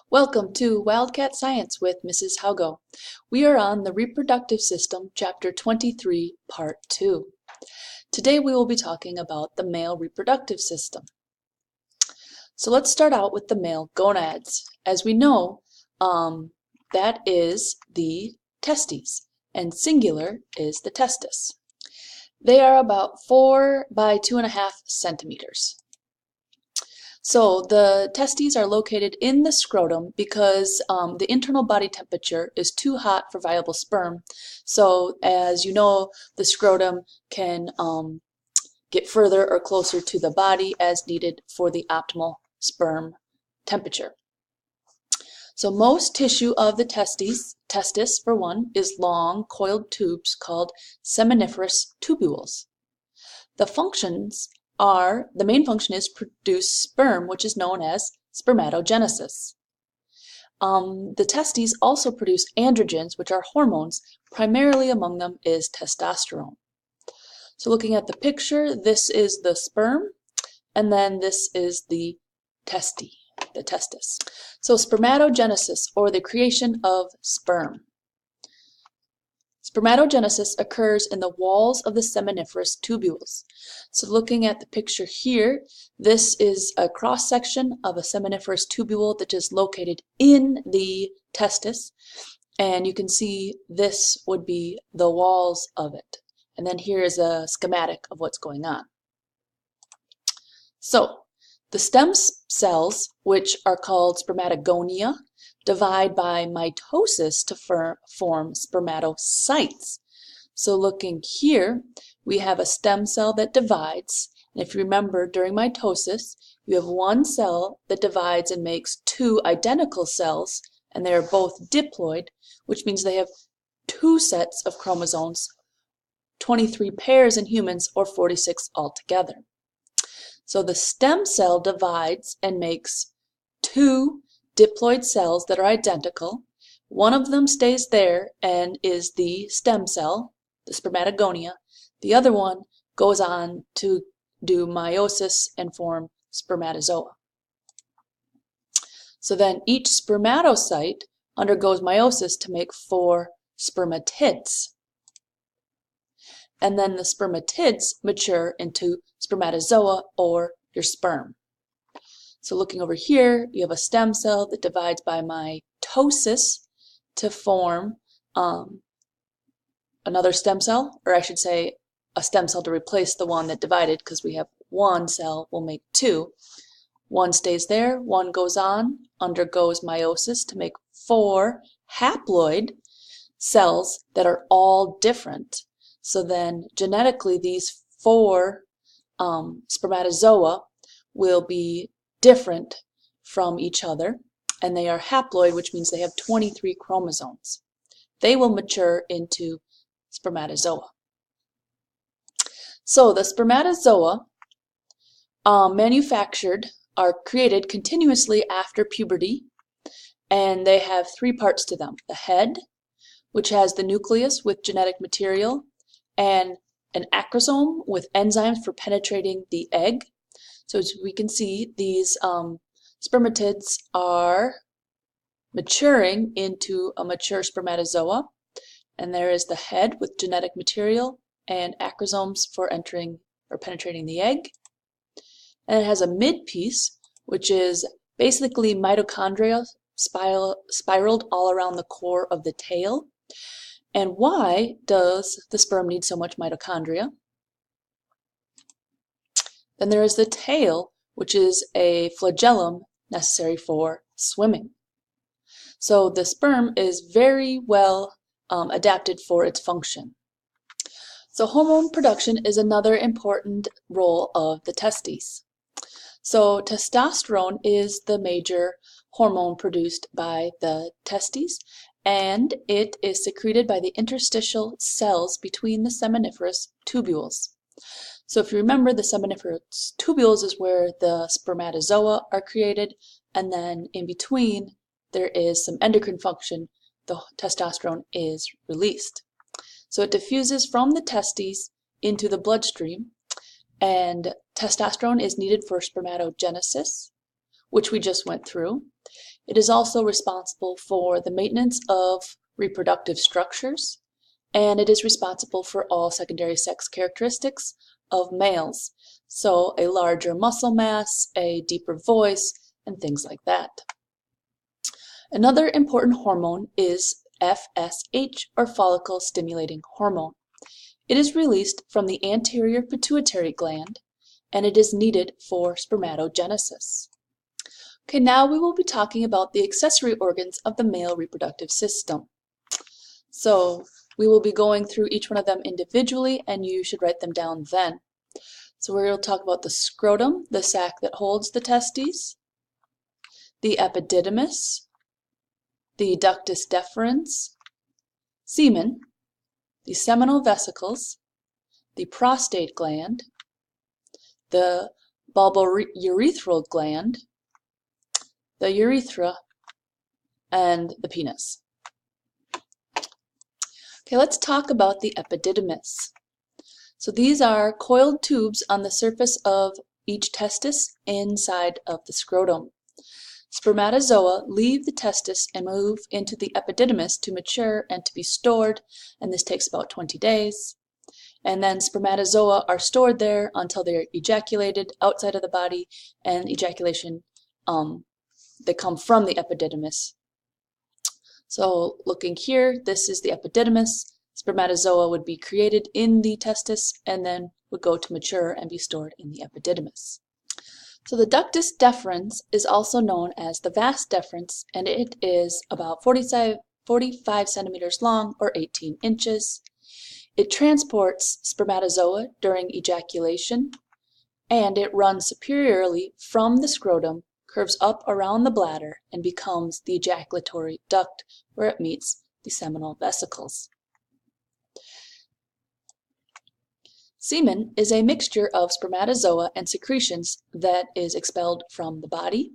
Welcome to Wildcat Science with Mrs. Haugo. We are on the Reproductive System, Chapter 23, Part 2. Today we will be talking about the male reproductive system. So let's start out with the male gonads. As we know, that is the testes, and singular is the testis. They are about 4 by 2.5 centimeters. So the testes are located in the scrotum because the internal body temperature is too hot for viable sperm. So as you know, the scrotum can get further or closer to the body as needed for the optimal sperm temperature. So most tissue of the testis for one, is long coiled tubes called seminiferous tubules. The main function is produce sperm, which is known as spermatogenesis. The testes also produce androgens, which are hormones. Primarily among them is testosterone. So looking at the picture, this is the sperm, and then this is the testis. So spermatogenesis, or the creation of sperm. Spermatogenesis occurs in the walls of the seminiferous tubules. So looking at the picture here, this is a cross-section of a seminiferous tubule that is located in the testis, and you can see this would be the walls of it. And then here is a schematic of what's going on. So the stem cells, which are called spermatogonia, divide by mitosis to form spermatocytes. So looking here, we have a stem cell that divides. And if you remember, during mitosis, you have one cell that divides and makes two identical cells, and they are both diploid, which means they have two sets of chromosomes, 23 pairs in humans, or 46 altogether. So the stem cell divides and makes two diploid cells that are identical. One of them stays there and is the stem cell, the spermatogonia. The other one goes on to do meiosis and form spermatozoa. So then each spermatocyte undergoes meiosis to make 4 spermatids. And then the spermatids mature into spermatozoa, or your sperm. So looking over here, you have a stem cell that divides by mitosis to form another stem cell, or I should say a stem cell to replace the one that divided, because we have one cell will make 2. One stays there, one goes on, undergoes meiosis to make 4 haploid cells that are all different. So then genetically these 4 spermatozoa will be different from each other, and they are haploid, which means they have 23 chromosomes. They will mature into spermatozoa. So the spermatozoa are created continuously after puberty, and they have 3 parts to them. The head, which has the nucleus with genetic material, and an acrosome with enzymes for penetrating the egg. So as we can see, these spermatids are maturing into a mature spermatozoa, and there is the head with genetic material and acrosomes for entering or penetrating the egg. And it has a mid-piece, which is basically mitochondria spiraled all around the core of the tail. And why does the sperm need so much mitochondria? Then there is the tail, which is a flagellum necessary for swimming. So the sperm is very well adapted for its function. So hormone production is another important role of the testes. So testosterone is the major hormone produced by the testes, and it is secreted by the interstitial cells between the seminiferous tubules. So if you remember, the seminiferous tubules is where the spermatozoa are created, and then in between there is some endocrine function. The testosterone is released. So it diffuses from the testes into the bloodstream, and testosterone is needed for spermatogenesis, which we just went through. It is also responsible for the maintenance of reproductive structures, and it is responsible for all secondary sex characteristics of males, so a larger muscle mass, a deeper voice, and things like that. Another important hormone is FSH, or follicle stimulating hormone. It is released from the anterior pituitary gland, and it is needed for spermatogenesis. Okay, now we will be talking about the accessory organs of the male reproductive system. So we will be going through each one of them individually, and you should write them down then. So we'll talk about the scrotum, the sac that holds the testes, the epididymis, the ductus deferens, semen, the seminal vesicles, the prostate gland, the bulbourethral gland, the urethra, and the penis. Okay, let's talk about the epididymis. So these are coiled tubes on the surface of each testis inside of the scrotum. Spermatozoa leave the testis and move into the epididymis to mature and to be stored, and this takes about 20 days. And then spermatozoa are stored there until they're ejaculated outside of the body, and ejaculation, they come from the epididymis. So looking here, this is the epididymis. Spermatozoa would be created in the testis and then would go to mature and be stored in the epididymis. So the ductus deferens is also known as the vas deferens, and it is about 45 centimeters long, or 18 inches. It transports spermatozoa during ejaculation, and it runs superiorly from the scrotum, curves up around the bladder, and becomes the ejaculatory duct where it meets the seminal vesicles. Semen is a mixture of spermatozoa and secretions that is expelled from the body.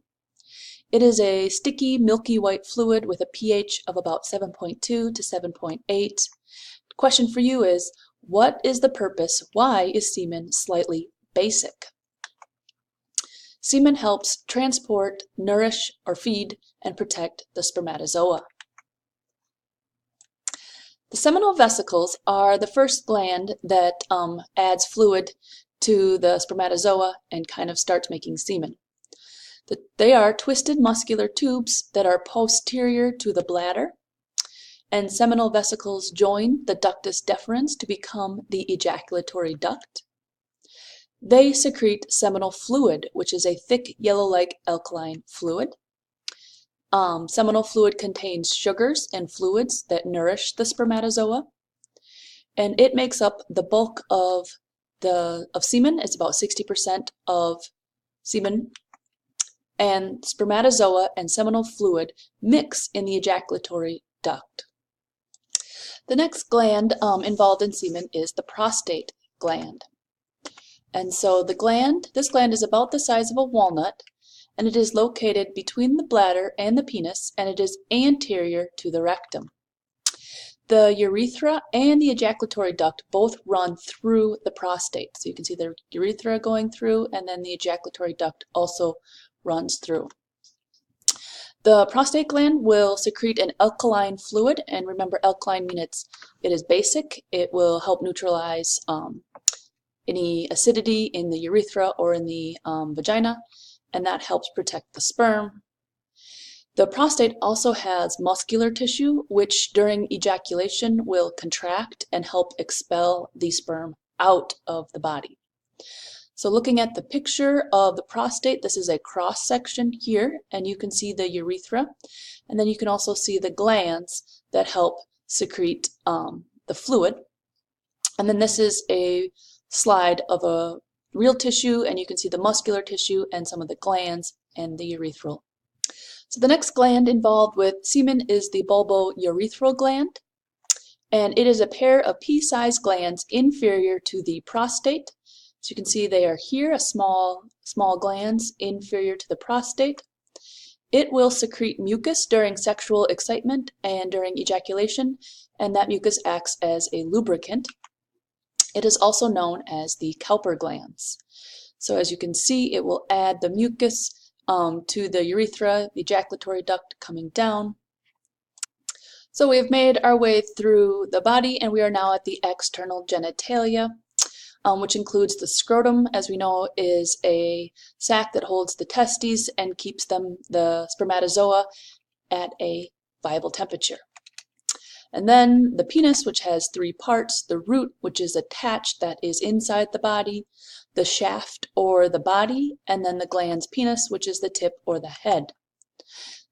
It is a sticky, milky white fluid with a pH of about 7.2 to 7.8. The question for you is, what is the purpose? Why is semen slightly basic? Semen helps transport, nourish, or feed, and protect the spermatozoa. The seminal vesicles are the first gland that adds fluid to the spermatozoa and kind of starts making semen. They are twisted muscular tubes that are posterior to the bladder, and seminal vesicles join the ductus deferens to become the ejaculatory duct. They secrete seminal fluid, which is a thick yellow-like alkaline fluid. Seminal fluid contains sugars and fluids that nourish the spermatozoa, and it makes up the bulk of semen. It's about 60% of semen, and spermatozoa and seminal fluid mix in the ejaculatory duct. The next gland involved in semen is the prostate gland. And so this gland is about the size of a walnut, and it is located between the bladder and the penis, and it is anterior to the rectum. The urethra and the ejaculatory duct both run through the prostate. So you can see the urethra going through, and then the ejaculatory duct also runs through. The prostate gland will secrete an alkaline fluid, and remember, alkaline means it is basic. It will help neutralize any acidity in the urethra or in the vagina, and that helps protect the sperm. The prostate also has muscular tissue, which during ejaculation will contract and help expel the sperm out of the body. So looking at the picture of the prostate, this is a cross section here, and you can see the urethra, and then you can also see the glands that help secrete the fluid. And then this is a slide of a real tissue, and you can see the muscular tissue and some of the glands and the urethral. So the next gland involved with semen is the bulbourethral gland, and it is a pair of pea-sized glands inferior to the prostate. So you can see they are here, small glands inferior to the prostate. It will secrete mucus during sexual excitement and during ejaculation, and that mucus acts as a lubricant. It is also known as the Cowper glands. So as you can see, it will add the mucus to the urethra, the ejaculatory duct coming down. So we have made our way through the body, and we are now at the external genitalia, which includes the scrotum, as we know, is a sac that holds the testes and keeps them, the spermatozoa, at a viable temperature. And then the penis, which has three parts: the root, which is attached, that is inside the body, the shaft or the body, and then the glans penis, which is the tip or the head.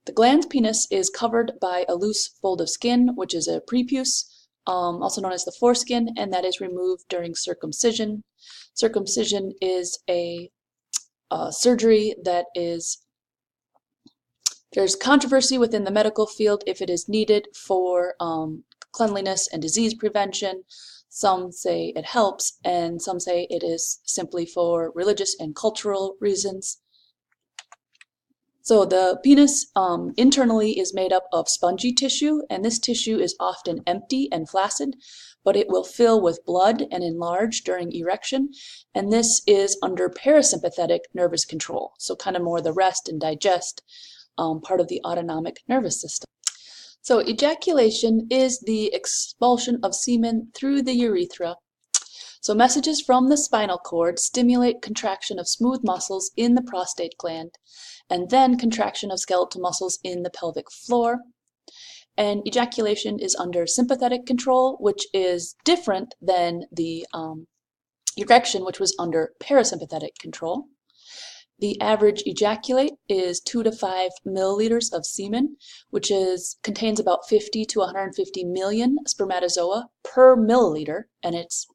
The glans penis is covered by a loose fold of skin, which is a prepuce, also known as the foreskin, and that is removed during circumcision. Circumcision is a surgery that is, there's controversy within the medical field if it is needed for cleanliness and disease prevention. Some say it helps, and some say it is simply for religious and cultural reasons. So the penis internally is made up of spongy tissue, and this tissue is often empty and flaccid, but it will fill with blood and enlarge during erection, and this is under parasympathetic nervous control, so kind of more the rest and digest part of the autonomic nervous system. So ejaculation is the expulsion of semen through the urethra. So messages from the spinal cord stimulate contraction of smooth muscles in the prostate gland, and then contraction of skeletal muscles in the pelvic floor. And ejaculation is under sympathetic control, which is different than the erection, which was under parasympathetic control. The average ejaculate is 2 to 5 milliliters of semen, which contains about 50 to 150 million spermatozoa per milliliter, and it's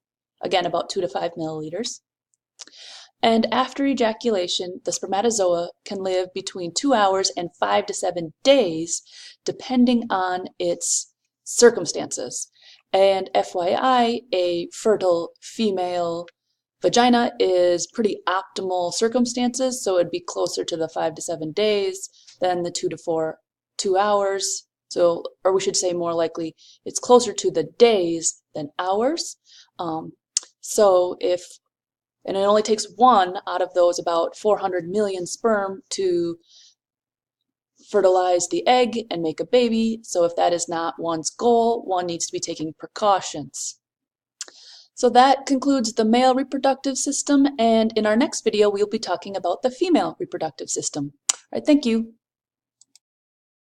again about 2 to 5 milliliters. And after ejaculation, the spermatozoa can live between 2 hours and 5 to 7 days, depending on its circumstances. And FYI, a fertile female vagina is pretty optimal circumstances, so it'd be closer to the 5 to 7 days than the 2 hours. So, or we should say more likely, it's closer to the days than hours. And it only takes one out of those about 400 million sperm to fertilize the egg and make a baby. So if that is not one's goal, one needs to be taking precautions. So that concludes the male reproductive system, and in our next video we'll be talking about the female reproductive system. All right, thank you.